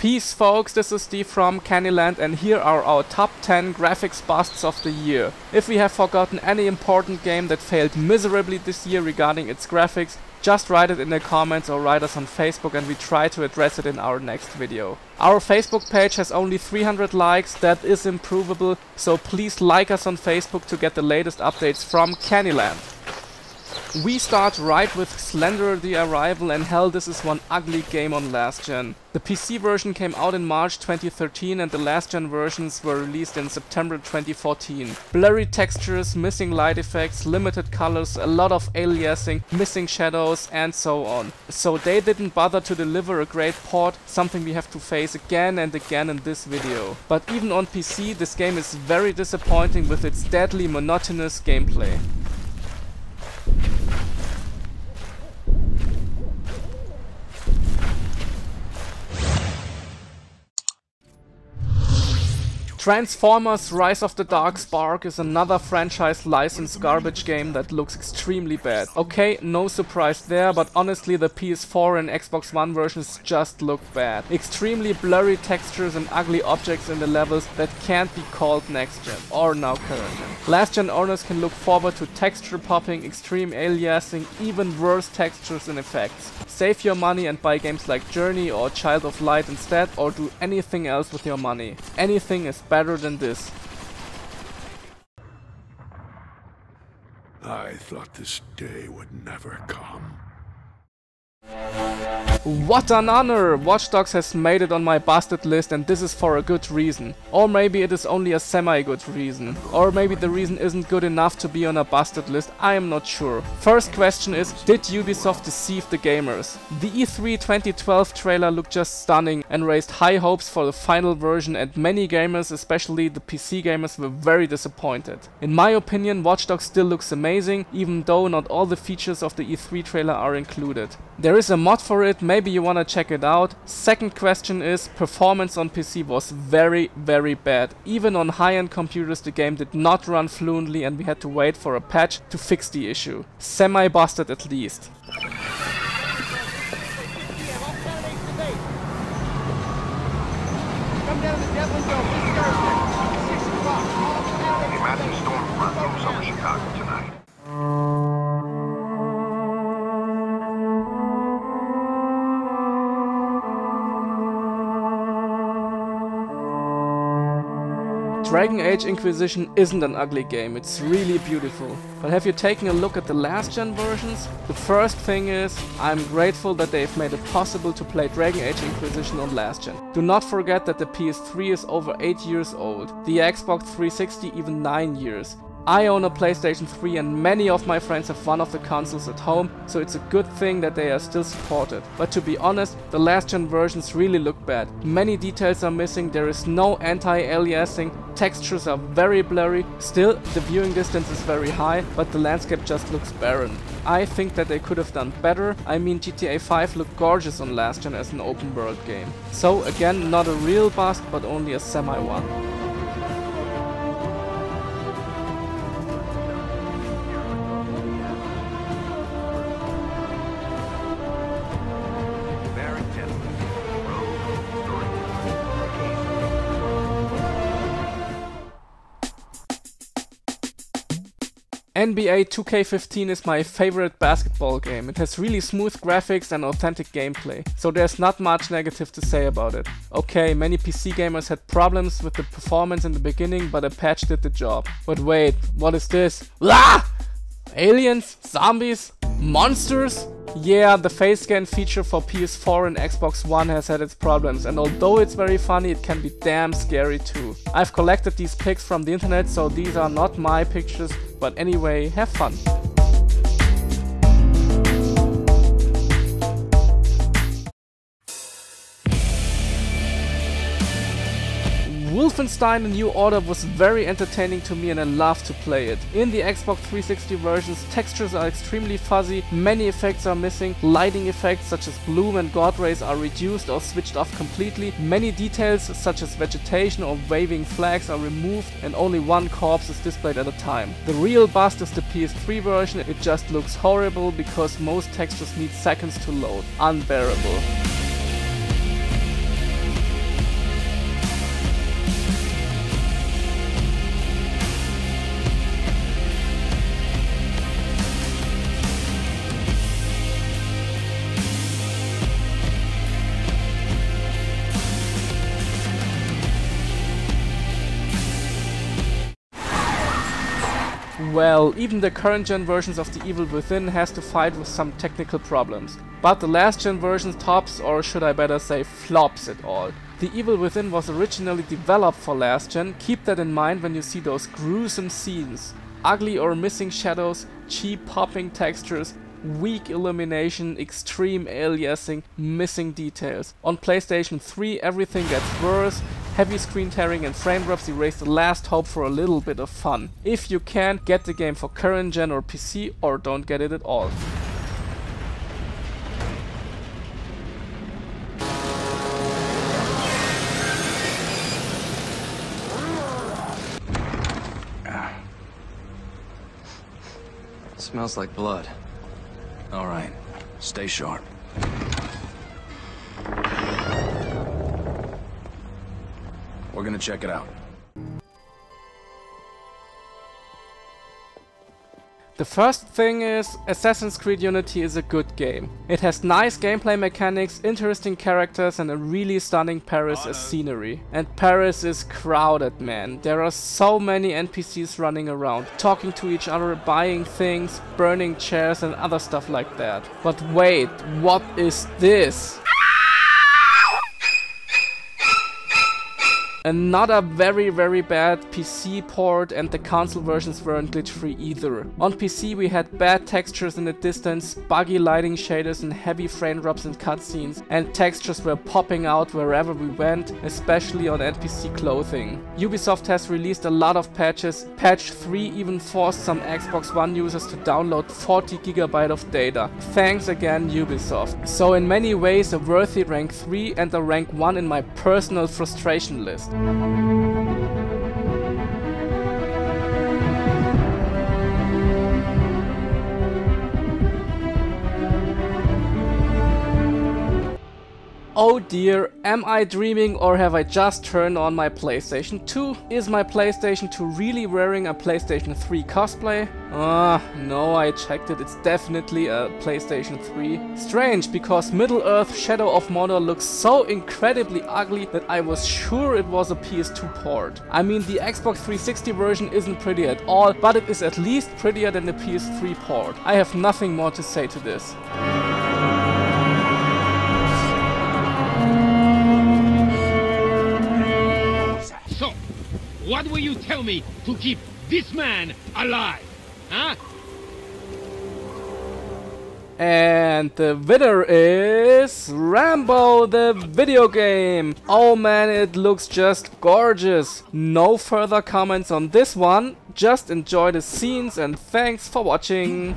Peace folks, this is Steve from Candyland and here are our top 10 graphics busts of the year. If we have forgotten any important game that failed miserably this year regarding its graphics, just write it in the comments or write us on Facebook and we try to address it in our next video. Our Facebook page has only 300 likes, that is improvable, so please like us on Facebook to get the latest updates from Candyland. We start right with Slender the Arrival, and hell, this is one ugly game on last gen. The PC version came out in March 2013 and the last gen versions were released in September 2014. Blurry textures, missing light effects, limited colors, a lot of aliasing, missing shadows and so on. So they didn't bother to deliver a great port, something we have to face again and again in this video. But even on PC this game is very disappointing with its deadly monotonous gameplay. Transformers Rise of the Dark Spark is another franchise licensed garbage game that looks extremely bad. Okay, no surprise there, but honestly the PS4 and Xbox One versions just look bad. Extremely blurry textures and ugly objects in the levels that can't be called next gen or now current gen. Last gen owners can look forward to texture popping, extreme aliasing, even worse textures and effects. Save your money and buy games like Journey or Child of Light instead, or do anything else with your money. Anything is better than this. I thought this day would never come. What an honor! Watch Dogs has made it on my busted list and this is for a good reason. Or maybe it is only a semi-good reason. Or maybe the reason isn't good enough to be on a busted list, I am not sure. First question is, did Ubisoft deceive the gamers? The E3 2012 trailer looked just stunning and raised high hopes for the final version, and many gamers, especially the PC gamers, were very disappointed. In my opinion, Watch Dogs still looks amazing, even though not all the features of the E3 trailer are included. There is a mod for it, maybe you wanna check it out. Second question is, performance on PC was very bad. Even on high-end computers the game did not run fluently and we had to wait for a patch to fix the issue. Semi-busted at least. Massive storm front moves over Chicago tonight. Dragon Age Inquisition isn't an ugly game, it's really beautiful. But have you taken a look at the last gen versions? The first thing is, I'm grateful that they've made it possible to play Dragon Age Inquisition on last gen. Do not forget that the PS3 is over 8 years old, the Xbox 360 even 9 years. I own a PlayStation 3 and many of my friends have one of the consoles at home, so it's a good thing that they are still supported. But to be honest, the last gen versions really look bad. Many details are missing, there is no anti-aliasing, textures are very blurry, still the viewing distance is very high, but the landscape just looks barren. I think that they could have done better. I mean, GTA 5 looked gorgeous on last gen as an open world game. So again, not a real bust, but only a semi one. NBA 2K15 is my favorite basketball game. It has really smooth graphics and authentic gameplay, so there's not much negative to say about it. Okay, many PC gamers had problems with the performance in the beginning, but a patch did the job. But wait, what is this? Ah! Aliens? Zombies? Monsters? Yeah, the face scan feature for PS4 and Xbox One has had its problems, and although it's very funny, it can be damn scary too. I've collected these pics from the internet, so these are not my pictures, but anyway, have fun. Wolfenstein: A New Order was very entertaining to me and I love to play it. In the Xbox 360 versions, textures are extremely fuzzy, many effects are missing, lighting effects such as bloom and god rays are reduced or switched off completely, many details such as vegetation or waving flags are removed and only one corpse is displayed at a time. The real bust is the PS3 version, it just looks horrible because most textures need seconds to load. Unbearable. well, even the current gen versions of The Evil Within has to fight with some technical problems. But the last gen version tops, or should I better say flops it all. The Evil Within was originally developed for last gen, keep that in mind when you see those gruesome scenes. Ugly or missing shadows, cheap popping textures, weak illumination, extreme aliasing, missing details. On PlayStation 3 everything gets worse, heavy screen tearing and frame drops erase the last hope for a little bit of fun. If you can, get the game for current gen or PC, or don't get it at all. Smells like blood. All right, stay sharp. We're gonna check it out. The first thing is, Assassin's Creed Unity is a good game. It has nice gameplay mechanics, interesting characters and a really stunning Paris as scenery. And Paris is crowded, man. There are so many NPCs running around, talking to each other, buying things, burning chairs and other stuff like that. But wait, what is this? Another very bad PC port, and the console versions weren't glitch free either. On PC we had bad textures in the distance, buggy lighting shaders and heavy frame drops in cutscenes, and textures were popping out wherever we went, especially on NPC clothing. Ubisoft has released a lot of patches. Patch 3 even forced some Xbox One users to download 40 GB of data. Thanks again Ubisoft. So in many ways a worthy rank 3 and a rank 1 in my personal frustration list. Oh dear, am I dreaming or have I just turned on my PlayStation 2? Is my PlayStation 2 really wearing a PlayStation 3 cosplay? No, I checked it, it's definitely a PlayStation 3. Strange, because Middle-earth Shadow of Mordor looks so incredibly ugly that I was sure it was a PS2 port. I mean, the Xbox 360 version isn't pretty at all, but it is at least prettier than the PS3 port. I have nothing more to say to this. So, what will you tell me to keep this man alive? Huh? And the winner is Rambo the video game. Oh man, it looks just gorgeous. No further comments on this one. Just enjoy the scenes and thanks for watching.